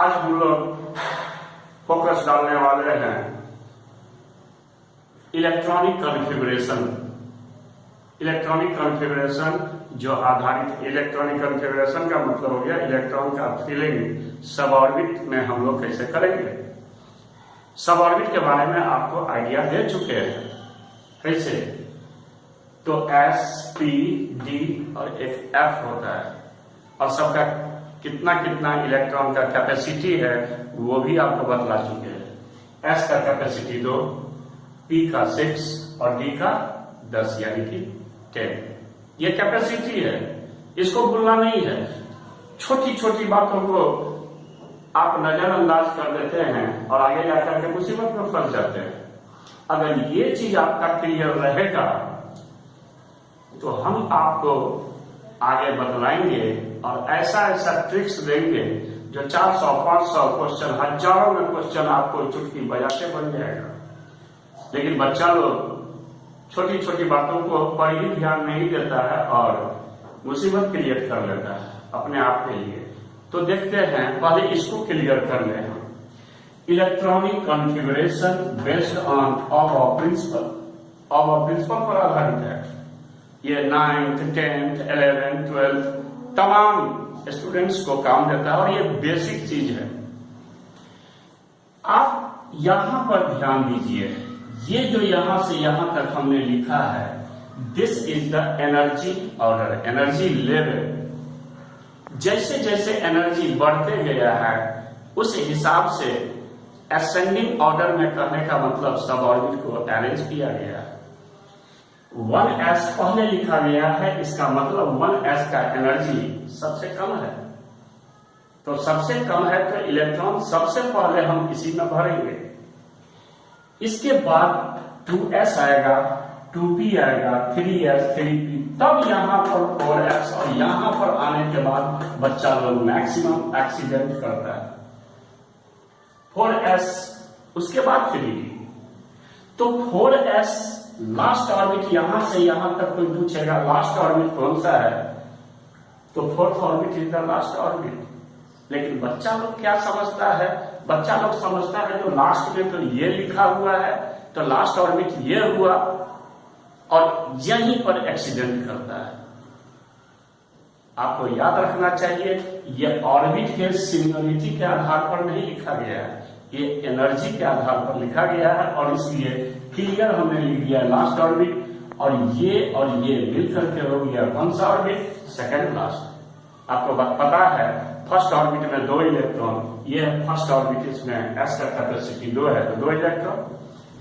आज हम लोग फोकस डालने वाले हैं इलेक्ट्रॉनिक कॉन्फ़िगरेशन। इलेक्ट्रॉनिक कॉन्फ़िगरेशन जो आधारित इलेक्ट्रॉनिक कॉन्फ़िगरेशन का मतलब हो गया इलेक्ट्रॉन का फिलिंग सब ऑर्बिट में हम लोग कैसे करेंगे। सब ऑर्बिट के बारे में आपको आइडिया दे चुके हैं कैसे। तो S, P, D और एक F होता है और सबका कितना कितना इलेक्ट्रॉन का कैपेसिटी है वो भी आपको बतला चुके हैं। S का कैपेसिटी 2, P का 6 और D का 10 यानी कि 10। ये कैपेसिटी है, इसको भूलना नहीं है। छोटी छोटी बातों को आप नजरअंदाज कर देते हैं और आगे जाकर के मुसीबत में फंस जाते हैं। अगर ये चीज आपका क्लियर रहेगा तो हम आपको आगे बतलाएंगे और ऐसा ऐसा ट्रिक्स देंगे जो 400-500 क्वेश्चन, हजारों में क्वेश्चन आपको चुटकी बजाते बन जाएगा। लेकिन बच्चा लोग छोटी छोटी बातों को पर ही ध्यान नहीं देता है और मुसीबत क्रिएट कर लेता है अपने आप के लिए। तो देखते हैं, पहले इसको क्लियर कर ले हम। Electronic configuration based on of principle पर आधारित है। ये 9th, 10th, 11th, 12th तमाम स्टूडेंट्स को काम देता है और ये बेसिक चीज है। आप यहां पर ध्यान दीजिए, ये जो यहां से यहां तक हमने लिखा है, this is the energy order, energy level. जैसे जैसे एनर्जी बढ़ते गया है उस हिसाब से असेंडिंग ऑर्डर में करने का मतलब सब ऑर्बिट को अरेंज किया गया है। 1s पहले लिखा गया है, इसका मतलब 1s का एनर्जी सबसे कम है। तो सबसे कम है तो इलेक्ट्रॉन सबसे पहले हम इसी में भरेंगे। इसके बाद 2s आएगा, 2p आएगा, 3s, 3p, तब यहां पर 4s और यहां पर आने के बाद बच्चा लोग मैक्सिमम एक्सीडेंट करता है। 4s उसके बाद 3p। तो 4s लास्ट ऑर्बिट, यहां से यहां तक कोई पूछेगा लास्ट ऑर्बिट कौन सा है, तो 4th orbit is the last orbit. लेकिन बच्चा लोग क्या समझता है, बच्चा लोग समझता है जो लास्ट में तो ये लिखा हुआ है तो लास्ट ऑर्बिट ये हुआ और यहीं पर एक्सीडेंट करता है। आपको याद रखना चाहिए ये ऑर्बिट के सिंगुलरिटी के आधार पर नहीं लिखा गया है, ये एनर्जी के आधार पर लिखा गया है और इसलिए क्लियर हमने लिख दिया लास्ट ऑर्बिट और ये मिलकर के हो गया कौन सा ऑर्बिट, सेकंड लास्ट। आपको पता है फर्स्ट ऑर्बिट में 2 इलेक्ट्रॉन, ये फर्स्ट ऑर्बिट, इसमें s का कैपेसिटी 2 है तो 2 इलेक्ट्रॉन।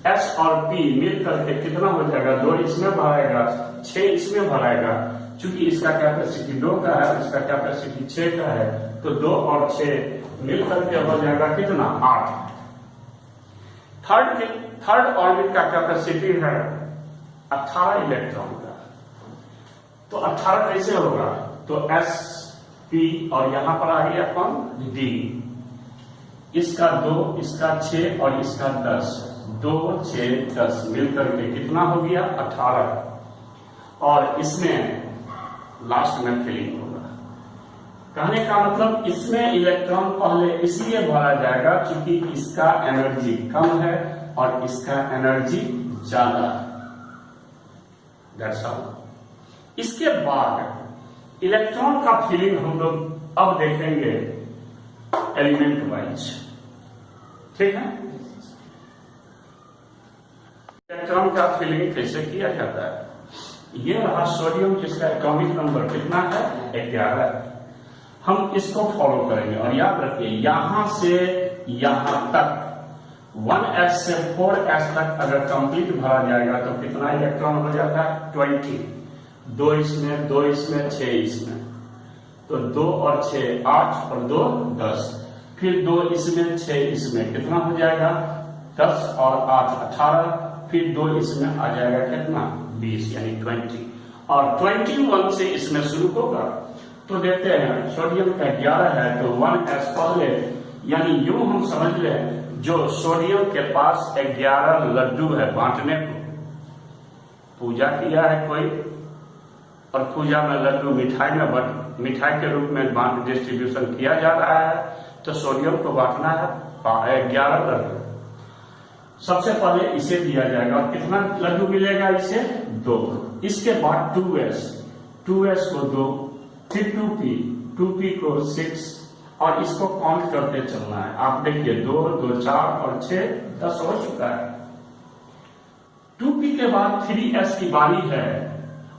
s और p मिलकर के कितना हो जाएगा, 2 इसमें भराएगा, 6 इसमें भराएगा। चूंकि इसका कैपेसिटी 2 का है, इसका कैपेसिटी 6 का है, तो 2 और 6 मिलकर के हो जाएगा कितना, 8। थर्ड ऑर्बिट का कैपेसिटी है 18 इलेक्ट्रॉन का। तो 18 कैसे होगा, तो s, p और यहां पर आ गया कौन, d। इसका 2, इसका 6 और इसका 10, 2, 6, 10 मिलकर के कितना हो गया, 18। और इसमें लास्ट में फिलिंग होगा। कहने का मतलब इसमें इलेक्ट्रॉन पहले इसलिए भरा जाएगा क्योंकि इसका एनर्जी कम है और इसका एनर्जी ज्यादा है। That's all. इसके बाद इलेक्ट्रॉन का फिलिंग हम लोग अब देखेंगे एलिमेंट वाइज, ठीक है। इलेक्ट्रॉन का फिलिंग कैसे किया जाता है, ये रहा सोडियम जिसका एटॉमिक नंबर कितना है, 11। हम इसको फॉलो करेंगे और याद रखिए यहां से यहां तक 1s से 4s तक अगर कंप्लीट भरा जाएगा तो कितना इलेक्ट्रॉन हो जाता है, 20। 2 इसमें, 2 इसमें, 6 इसमें, तो 2 और 6 8 और 2 10, फिर 2 इसमें, 6 इसमें, कितना हो जाएगा, 10 और 8 18, फिर 2 इसमें आ जाएगा कितना, 20 यानी 20। और 21 से इसमें शुरू होगा। तो देखते हैं सोडियम का 11 है तो 1s पहले, यानी यूं हम समझ लें जो सोडियम के पास 11 लड्डू है बांटने को, पूजा किया है कोई और पूजा में लड्डू मिठाई के रूप में डिस्ट्रीब्यूशन किया जा रहा है, तो सोडियम को बांटना है 11 लड्डू। सबसे पहले इसे दिया जाएगा और कितना लड्डू मिलेगा इसे 2। इसके बाद 2s को 2, फिर 2p को 6 और इसको काउंट करते चलना है। आप देखिए 2, 2, 4 और 6, 10 हो चुका है। 2p के बाद 3s की बारी है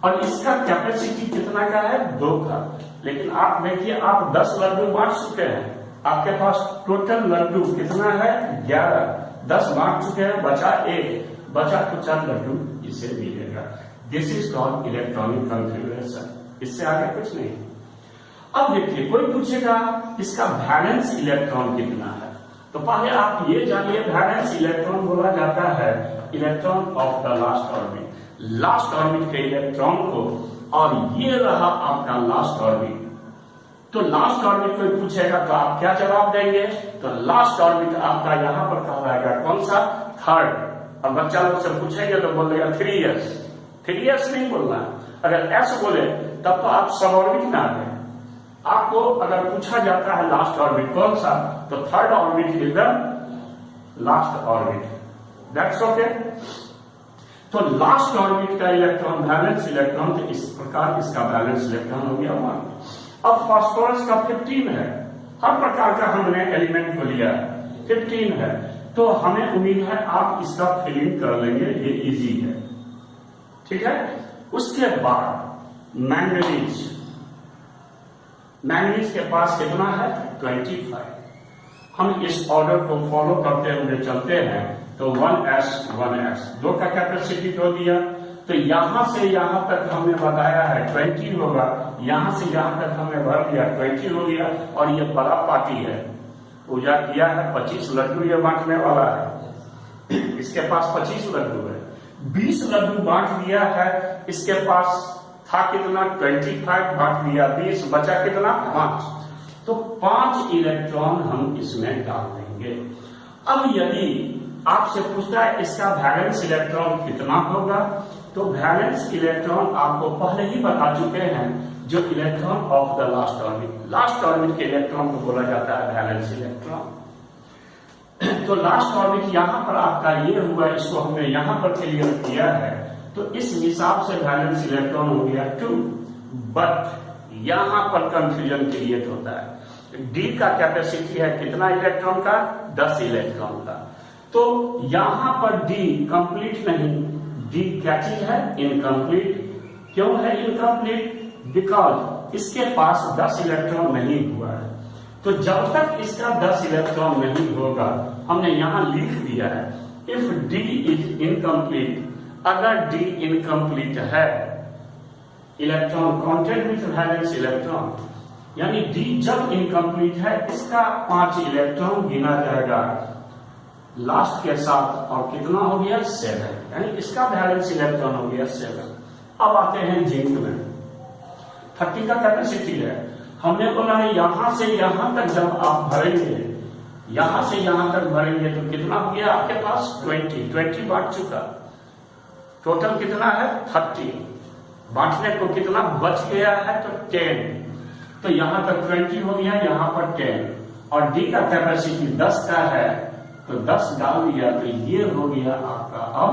और इसका कैपेसिटी कितना का है 2 का। लेकिन आप देखिए आप 10 लड्डू बांट चुके हैं, आपके पास टोटल लड्डू कितना है 11। 10 बांट चुके हैं, बचा 1, बचा तो 4 लड्डू इसे मिलेगा। This is called electronic configuration. इससे आगे कुछ नहीं। अब देखिए कोई पूछेगा इसका वैलेंस इलेक्ट्रॉन कितना है, तो पहले आप ये जानिए वैलेंस इलेक्ट्रॉन बोला जाता है electron of the last orbit, last orbit के इलेक्ट्रॉन को। और ये रहा आपका लास्ट ऑर्बिट। तो लास्ट ऑर्बिट कोई पूछेगा तो आप क्या जवाब देंगे, तो लास्ट ऑर्बिट आपका यहां पर कहलाएगा कौन सा 3rd। और बच्चा लोग से पूछेंगे तो बोलेगा 3s नहीं बोलना। अगर s बोले तब तो आप सब ऑर्बिट में आ गए। आपको अगर पूछा जाता है लास्ट ऑर्बिट कौन सा, तो 3rd orbit is the last orbit. That's okay. तो लास्ट ऑर्बिट का इलेक्ट्रॉन वैलेंस इलेक्ट्रॉन, तो इस प्रकार इसका वैलेंस इलेक्ट्रॉन हो गया 1। अब फास्फोरस का 15 है। हर प्रकार का हमने एलिमेंट को लिया है, 15 है। तो हमें उम्मीद है आप इसका फिलिंग कर लेंगे, ये इजी है, ठीक है। उसके बाद मैंगनीज के पास कितना है 25। हम इस ऑर्डर को फॉलो करते हुए चलते हैं तो 1s 2 का कैपेसिटी 2 दिया। तो यहां से यहां तक हमने बताया है 20 होगा, यहां से यहां तक हमने भर दिया 20 हो गया। और ये बड़ा पार्टी है, पूजा किया है 25 लड्डू ये बांटने वाला है। इसके पास 25 लड्डू है, 20 लड्डू बांट दिया है। इसके पास था कितना 25 बांट दिया 20, बचा कितना 5। तो 5 इलेक्ट्रॉन हम इसमें डाल देंगे। अब यदि आपसे पूछता है इसका वैलेंस इलेक्ट्रॉन कितना होगा, तो वैलेंस इलेक्ट्रॉन आपको पहले ही बता चुके हैं, जो electron of the last orbit, last orbit के इलेक्ट्रॉन को बोला जाता है वैलेंस इलेक्ट्रॉन। तो लास्ट ऑर्बिट यहां पर आपका ये हुआ, इसको हमने यहां पर क्लियर किया है। तो इस हिसाब से वैलेंस इलेक्ट्रॉन हो गया 2। बट यहां पर कंफ्यूजन क्रिएट होता है। डी का कैपेसिटी है कितना इलेक्ट्रॉन का 10 इलेक्ट्रॉन का। तो यहां पर डी कंप्लीट नहीं, डी क्या चीज है इनकम्प्लीट। क्यों है इनकम्प्लीट, बिकॉज इसके पास 10 इलेक्ट्रॉन नहीं हुआ है। तो जब तक इसका 10 इलेक्ट्रॉन नहीं होगा, हमने यहां लिख दिया है इफ डी इज इनकम्प्लीट। अगर डी इनकम्प्लीट है, electron counted with valence electron, यानी डी जब इनकम्प्लीट है इसका 5 इलेक्ट्रॉन गिना जाएगा लास्ट के साथ। और कितना हो गया 7, यानी इसका वैलेंस इलेक्ट्रॉन हो गया 7। अब आते हैं जिंक में 30 का कैपेसिटी है। हमने बोला है यहां से यहां तक जब आप भरेंगे, यहां से यहां तक भरेंगे तो कितना हो गया आपके पास 20 बांट चुका। टोटल कितना है 30, बांटने को कितना बच गया है तो 10। तो यहां तक 20 हो गया, यहां पर 10। और डी का कैपेसिटी 10 का है, तो 10 डाल दिया तो ये हो गया आपका अब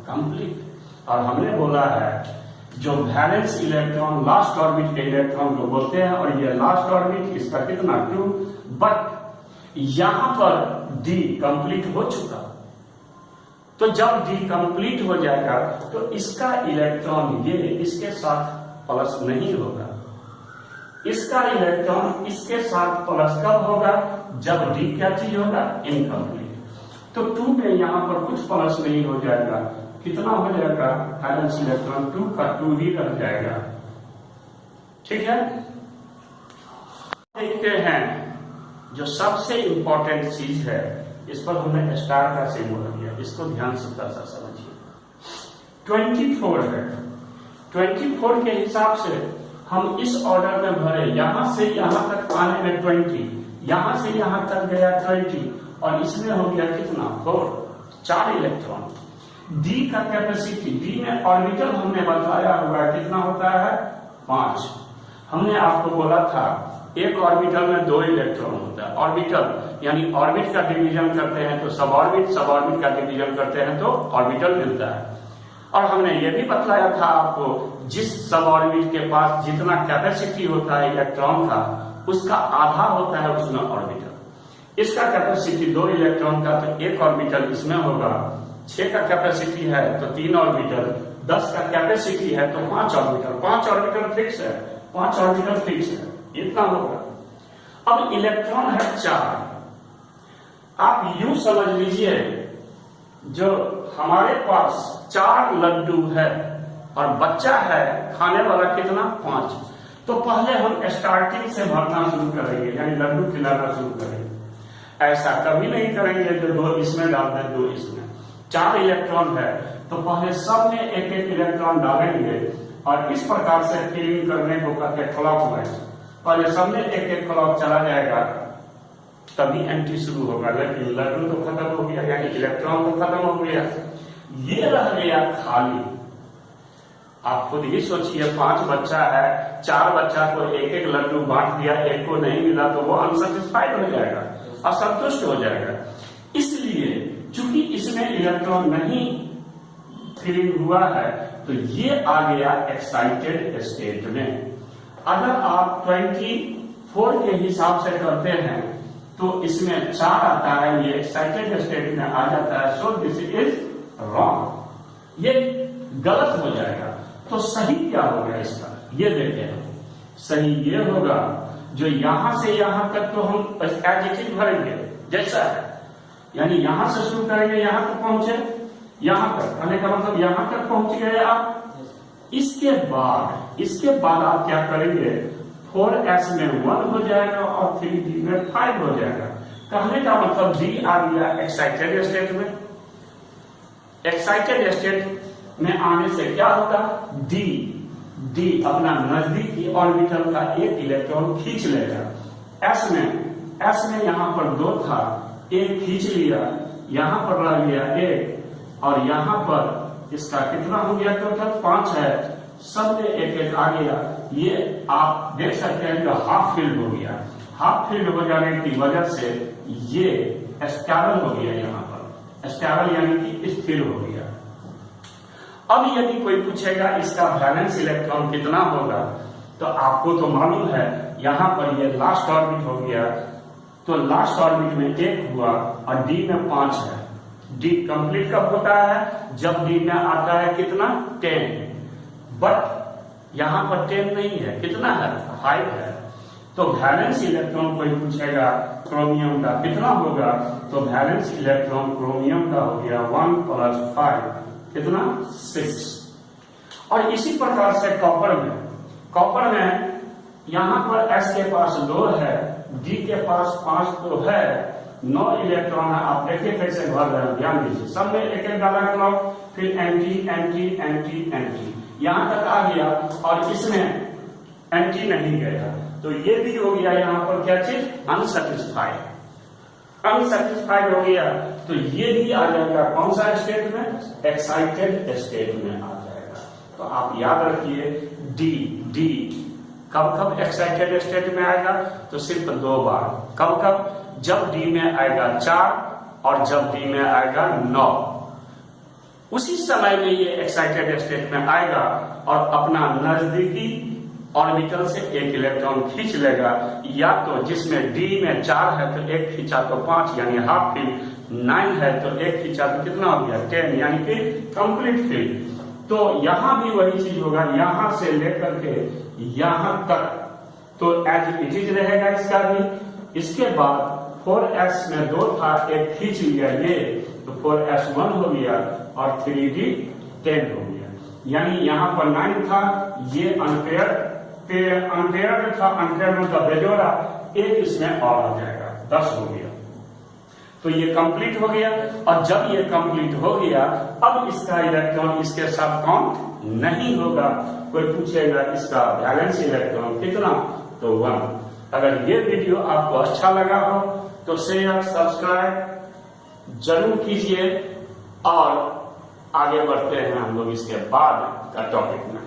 कंप्लीट। और हमने बोला है जो वैलेंस इलेक्ट्रॉन लास्ट ऑर्बिट के इलेक्ट्रॉन को बोलते हैं, और ये लास्ट ऑर्बिट इसका कितना 2। बट यहां पर डी कंप्लीट हो चुका। तो जब डी कंप्लीट हो जाएगा तो इसका इलेक्ट्रॉन ये इसके साथ प्लस नहीं होगा। इसका इलेक्ट्रॉन इसके साथ प्लस कब होगा, जब डी क्या चीज होगा इनकम्प्लीट। तो 2 में यहां पर कुछ प्लस नहीं हो जाएगा, कितना हो जाएगा वैलेंस इलेक्ट्रॉन 2 का 2 ही रह जाएगा, ठीक है। देखते हैं जो सबसे इंपॉर्टेंट चीज है, इस पर हमने स्टार का सिंबल दिया, इसको ध्यान से सा समझिए। 24 है, 24 के हिसाब से हम इस ऑर्डर में भरे, यहां से यहां तक आने में 20, यहां से यहां तक गया 20, और इसमें हो गया कितना 4 इलेक्ट्रॉन। डी का कैपेसिटी, डी में ऑर्बिटल हमने बताया हुआ कितना होता है 5। हमने आपको बोला था एक ऑर्बिटल में 2 इलेक्ट्रॉन होता है। ऑर्बिटल यानी ऑर्बिट का डिवीजन करते हैं तो सब ऑर्बिट, सब ऑर्बिट का डिवीजन करते हैं तो ऑर्बिटल मिलता है। और हमने ये भी बतलाया था आपको, जिस सब ऑर्बिट के पास जितना कैपेसिटी होता है इलेक्ट्रॉन का, उसका आधा होता है उसमें ऑर्बिटल। इसका कैपेसिटी 2 इलेक्ट्रॉन का, तो एक ऑर्बिटल इसमें होगा। 6 का कैपेसिटी है तो 3 ऑर्बिटल, 10 का कैपेसिटी है तो 5 ऑर्बिटल। 5 ऑर्बिटल फिक्स है, 5 ऑर्बिटल फिक्स है, इतना होगा। अब इलेक्ट्रॉन है 4। आप यूं समझ लीजिए, जो हमारे पास 4 लड्डू है और बच्चा है खाने वाला कितना, 5। तो पहले हम स्टार्टिंग से भरना शुरू करेंगे, यानी लड्डू खिलाना शुरू करेंगे। ऐसा कभी नहीं करेंगे जो 2 इसमें डाल दें 2 इसमें। 4 इलेक्ट्रॉन है तो पहले सब में एक एक इलेक्ट्रॉन डालेंगे और इस प्रकार से फिलिंग करने को कहते हैं क्लॉकवाइज। पहले सब में एक एक क्लॉक चला जाएगा तभी एंट्री शुरू होगा। लेकिन लड्डू तो खत्म हो गया, यानी इलेक्ट्रॉन तो खत्म हो गया, ये रह गया खाली। आप खुद ही सोचिए, 5 बच्चा है, 4 बच्चा को एक एक लड्डू बांट दिया, एक को नहीं मिला तो वो अनसेटिस्फाइड हो जाएगा, असंतुष्ट हो जाएगा। इसलिए चूंकि इसमें इलेक्ट्रॉन नहीं फिलिंग हुआ है तो ये आ गया एक्साइटेड स्टेट में। अगर आप 24 के हिसाब से करते हैं तो इसमें 4 आता है, ये एक्साइटेड स्टेट में आ जाता है। सो दिस इज रॉन्ग, ये गलत हो जाएगा। तो सही क्या होगा इसका, ये देखें। सही ये होगा जो यहां से यहां तक तो हम एज इट इज भरेंगे जैसा है, यानी यहां से शुरू करेंगे, यहां तक पहुंचे, यहां तक आने का मतलब यहां तक पहुंच गए आप। इसके बाद आप क्या करेंगे, 4s में 1 हो जाएगा और 3d में 5 हो जाएगा। कहने का मतलब d आ गया एक्साइटेड स्टेट में। एक्साइटेड स्टेट में आने से क्या होगा, d अपना नजदीकी ऑर्बिटल का एक इलेक्ट्रॉन खींच लेगा। s में यहां पर 2 था, एक खींच लिया, यहां पर रह गया 1 और यहां पर इसका कितना हो गया, टोटल 5 है। सब में एक एक आ गया। ये आप देख सकते हैं जो हाफ फील्ड हो गया। हाफ फील्ड हो जाने की वजह से ये स्टेबल हो गया, यहाँ पर स्टेबल यानी कि स्थिर हो गया। अब यदि कोई पूछेगा इसका वैलेंस इलेक्ट्रॉन कितना होगा, तो आपको तो मालूम है, यहाँ पर ये लास्ट ऑर्बिट हो गया, तो लास्ट ऑर्बिट में 1 हुआ और डी में 5 है। डी कंप्लीट कब होता है, जब डी में आता है कितना, 10। बट यहां पर 10 नहीं है, कितना है, 5 है। तो वैलेंस इलेक्ट्रॉन कोई पूछेगा क्रोमियम का कितना होगा, तो वैलेंस इलेक्ट्रॉन क्रोमियम का हो गया 1 + 5 कितना, 6। और इसी प्रकार से कॉपर में यहां पर s के पास 2 है, d के पास 5 तो है, 9 इलेक्ट्रॉन है। आप देखिए कैसे भर रहे हैं, ध्यान दीजिए। सब में एक एक डाला क्लॉक, फिर एंटी यहां तक आ गया और इसमें एंटी नहीं गया, तो ये भी हो गया यहाँ पर क्या चीज, अनसेटिस्फाइड हो गया। तो ये भी आ जाएगा कौन सा स्टेट में, एक्साइटेड स्टेट में आ जाएगा। तो आप याद रखिए डी कब एक्साइटेड स्टेट में आएगा, तो सिर्फ 2 बार। कब, जब डी में आएगा 4 और जब डी में आएगा 9, उसी समय में ये एक्साइटेड स्टेट में आएगा और अपना नजदीकी ऑर्बिटल से एक इलेक्ट्रॉन खींच लेगा। या तो जिसमें डी में 4 है तो 1 खींचा तो 5 यानी हाफ फील्ड, 9 है तो 1 खींचा तो कितना हो गया, 10 यानी कि कंप्लीट फील्ड। तो यहां भी वही चीज होगा, यहां से लेकर के यहां तक तो एज इट इज रहेगा इसका भी। इसके बाद 4s में 2 था, 1 खींच लिया ये, तो 4s1 हो गया और 3d 10 हो गया। यानी यहां पर 9 था, ये अनपेयर था, अनपेयर मतलब बेजोड़ा, 1 इसमें और आ जाएगा, 10 हो गया। तो ये कंप्लीट हो गया। और जब ये कंप्लीट हो गया, अब इसका इलेक्ट्रॉन इसके साथ काउंट नहीं होगा। कोई पूछेगा इसका वैलेंस इलेक्ट्रॉन कितना, तो 1। अगर ये वीडियो आपको अच्छा लगा हो तो शेयर सब्सक्राइब जरूर कीजिए और आगे बढ़ते हैं हम लोग इसके बाद का टॉपिक में।